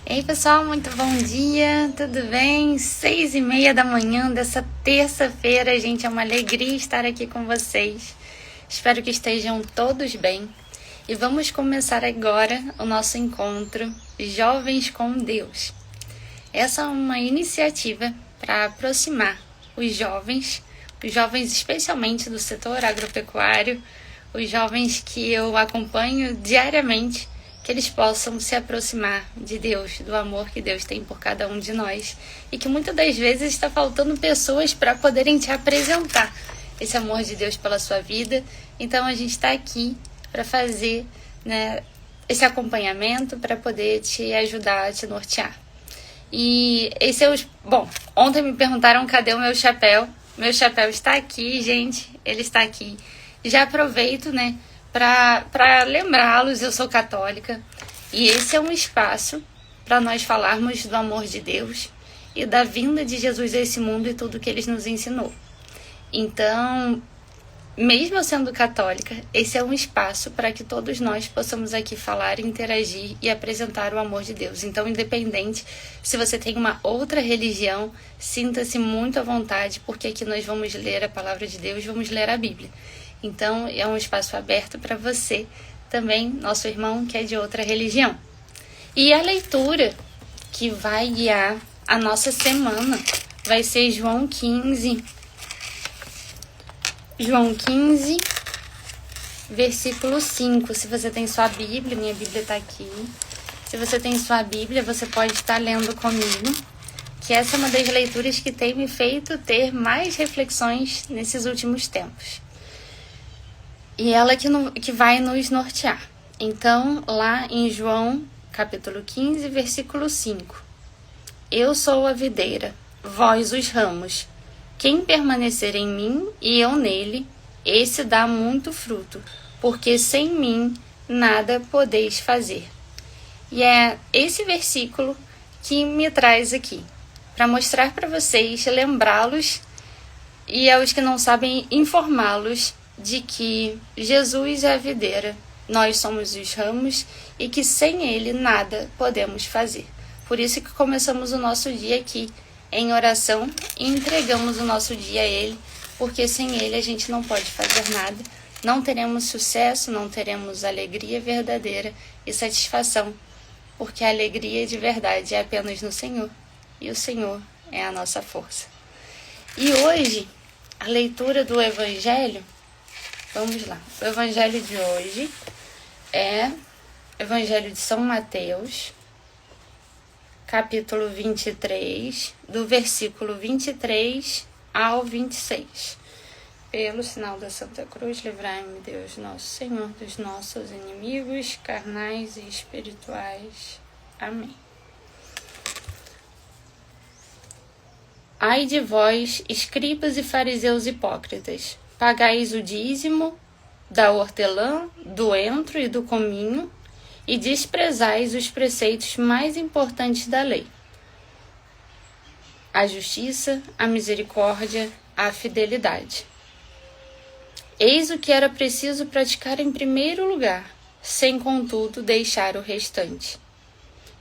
Ei pessoal, muito bom dia, tudo bem? 6:30 da manhã dessa terça-feira, gente, é uma alegria estar aqui com vocês. Espero que estejam todos bem. E vamos começar agora o nosso encontro Jovens com Deus. Essa é uma iniciativa para aproximar os jovens especialmente do setor agropecuário, os jovens que eu acompanho diariamente, que eles possam se aproximar de Deus, do amor que Deus tem por cada um de nós e que muitas das vezes está faltando pessoas para poderem te apresentar esse amor de Deus pela sua vida. Então a gente está aqui para fazer, esse acompanhamento, para poder te ajudar a te nortear. E esse é o... Bom, ontem me perguntaram cadê o meu chapéu. Meu chapéu está aqui, gente, ele está aqui. Já aproveito, para lembrá-los, eu sou católica e esse é um espaço para nós falarmos do amor de Deus e da vinda de Jesus a esse mundo e tudo que ele nos ensinou. Então, mesmo eu sendo católica, esse é um espaço para que todos nós possamos aqui falar, interagir e apresentar o amor de Deus. Então, independente se você tem uma outra religião, sinta-se muito à vontade, porque aqui nós vamos ler a palavra de Deus, vamos ler a Bíblia. Então, é um espaço aberto para você, também, nosso irmão que é de outra religião. E a leitura que vai guiar a nossa semana vai ser João 15, versículo 5. Se você tem sua Bíblia, minha Bíblia está aqui. Se você tem sua Bíblia, você pode estar lendo comigo, que essa é uma das leituras que tem me feito ter mais reflexões nesses últimos tempos. E ela que vai nos nortear. Então, lá em João, capítulo 15, versículo 5. Eu sou a videira, vós os ramos. Quem permanecer em mim e eu nele, esse dá muito fruto, porque sem mim nada podeis fazer. E é esse versículo que me traz aqui, para mostrar para vocês, lembrá-los e aos que não sabem, informá-los de que Jesus é a videira, nós somos os ramos e que sem ele nada podemos fazer. Por isso que começamos o nosso dia aqui em oração e entregamos o nosso dia a ele, porque sem ele a gente não pode fazer nada, não teremos sucesso, não teremos alegria verdadeira e satisfação, porque a alegria de verdade é apenas no Senhor e o Senhor é a nossa força. E hoje, a leitura do Evangelho, vamos lá. O Evangelho de hoje é o Evangelho de São Mateus, capítulo 23, do versículo 23 ao 26. Pelo sinal da Santa Cruz, livrai-me, Deus nosso Senhor, dos nossos inimigos, carnais e espirituais. Amém. Ai de vós, escribas e fariseus hipócritas, pagais o dízimo da hortelã, do entro e do cominho, e desprezais os preceitos mais importantes da lei: a justiça, a misericórdia, a fidelidade. Eis o que era preciso praticar em primeiro lugar, sem contudo deixar o restante.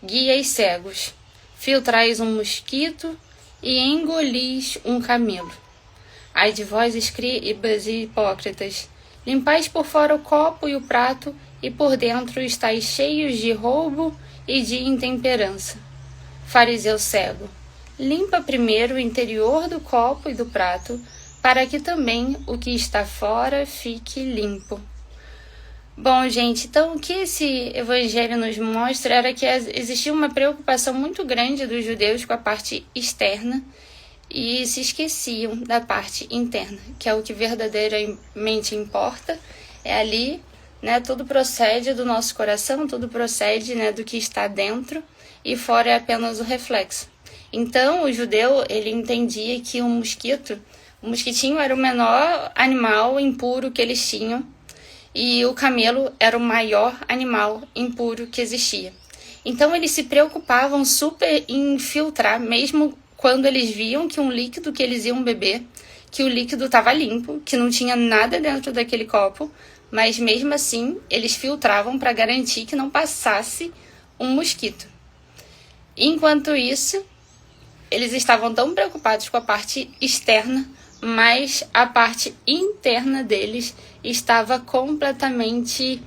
Guias cegos, filtrais um mosquito e engolis um camelo. Ai de vós, escribas e hipócritas, limpais por fora o copo e o prato, e por dentro estáis cheios de roubo e de intemperança. Fariseu cego, limpa primeiro o interior do copo e do prato, para que também o que está fora fique limpo. Bom, gente, então o que esse evangelho nos mostra era que existia uma preocupação muito grande dos judeus com a parte externa e se esqueciam da parte interna, que é o que verdadeiramente importa. É ali, tudo procede do nosso coração, tudo procede, do que está dentro, e fora é apenas o reflexo. Então, o judeu, ele entendia que o mosquitinho era o menor animal impuro que eles tinham, e o camelo era o maior animal impuro que existia. Então, eles se preocupavam super em filtrar, mesmo quando eles viam que um líquido que eles iam beber, que o líquido estava limpo, que não tinha nada dentro daquele copo, mas mesmo assim eles filtravam para garantir que não passasse um mosquito. Enquanto isso, eles estavam tão preocupados com a parte externa, mas a parte interna deles estava completamente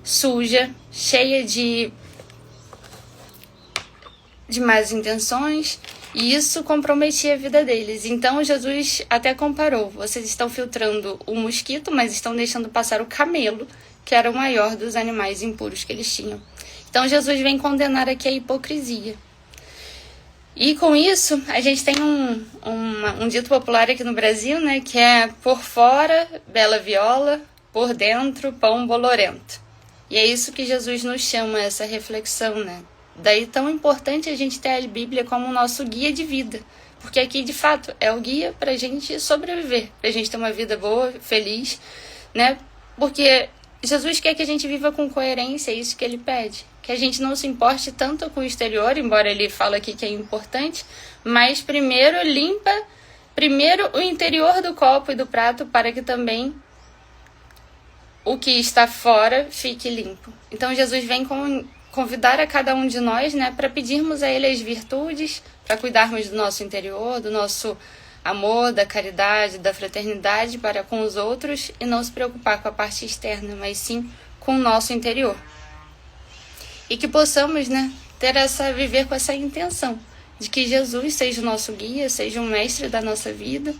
suja, cheia de más intenções, e isso comprometia a vida deles. Então Jesus até comparou: vocês estão filtrando o mosquito, mas estão deixando passar o camelo, que era o maior dos animais impuros que eles tinham. Então Jesus vem condenar aqui a hipocrisia. E com isso, a gente tem um dito popular aqui no Brasil, né, que é: por fora, bela viola, por dentro, pão bolorento. E é isso que Jesus nos chama, essa reflexão, né? Daí tão importante a gente ter a Bíblia como nosso guia de vida, porque aqui de fato é o guia para a gente sobreviver, para a gente ter uma vida boa, feliz, né? Porque Jesus quer que a gente viva com coerência, é isso que ele pede, que a gente não se importe tanto com o exterior, embora ele fale aqui que é importante, mas primeiro limpa o interior do copo e do prato, para que também o que está fora fique limpo. Então Jesus vem convidar a cada um de nós, né, para pedirmos a ele as virtudes, para cuidarmos do nosso interior, do nosso amor, da caridade, da fraternidade para com os outros, e não se preocupar com a parte externa, mas sim com o nosso interior. E que possamos, né, viver com essa intenção de que Jesus seja o nosso guia, seja o mestre da nossa vida,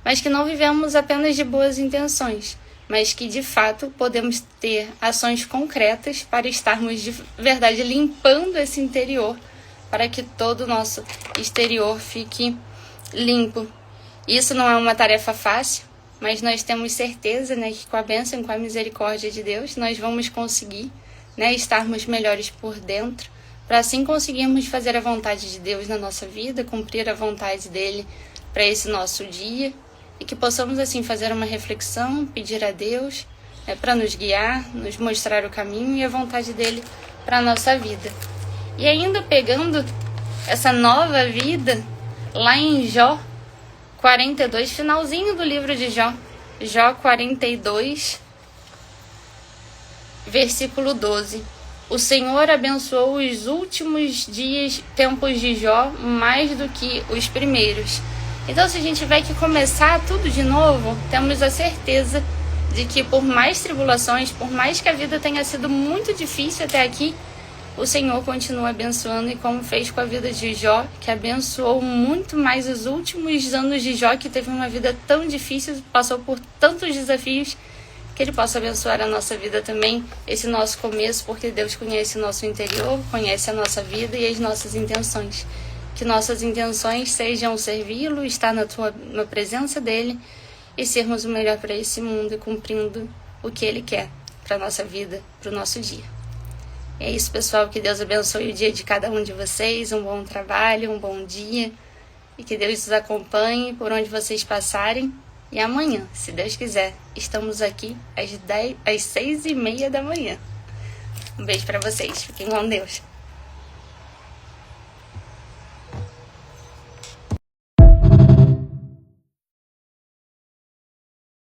mas que não vivemos apenas de boas intenções, mas que de fato podemos ter ações concretas para estarmos de verdade limpando esse interior, para que todo o nosso exterior fique limpo. Isso não é uma tarefa fácil, mas nós temos certeza, né, que com a bênção e com a misericórdia de Deus nós vamos conseguir, né, estarmos melhores por dentro, para assim conseguirmos fazer a vontade de Deus na nossa vida, cumprir a vontade dele para esse nosso dia. E que possamos assim fazer uma reflexão, pedir a Deus, né, para nos guiar, nos mostrar o caminho e a vontade dele para a nossa vida. E ainda pegando essa nova vida, lá em Jó 42, finalzinho do livro de Jó, Jó 42, versículo 12. O Senhor abençoou os últimos tempos de Jó mais do que os primeiros. Então, se a gente tiver que começar tudo de novo, temos a certeza de que por mais tribulações, por mais que a vida tenha sido muito difícil até aqui, o Senhor continua abençoando, e como fez com a vida de Jó, que abençoou muito mais os últimos anos de Jó, que teve uma vida tão difícil, passou por tantos desafios, que Ele possa abençoar a nossa vida também, esse nosso começo, porque Deus conhece o nosso interior, conhece a nossa vida e as nossas intenções. Que nossas intenções sejam servi-lo, estar na presença dele e sermos o melhor para esse mundo, cumprindo o que ele quer para a nossa vida, para o nosso dia. É isso, pessoal, que Deus abençoe o dia de cada um de vocês, um bom trabalho, um bom dia, e que Deus os acompanhe por onde vocês passarem. E amanhã, se Deus quiser, estamos aqui às 6h30 da manhã. Um beijo para vocês, fiquem com Deus.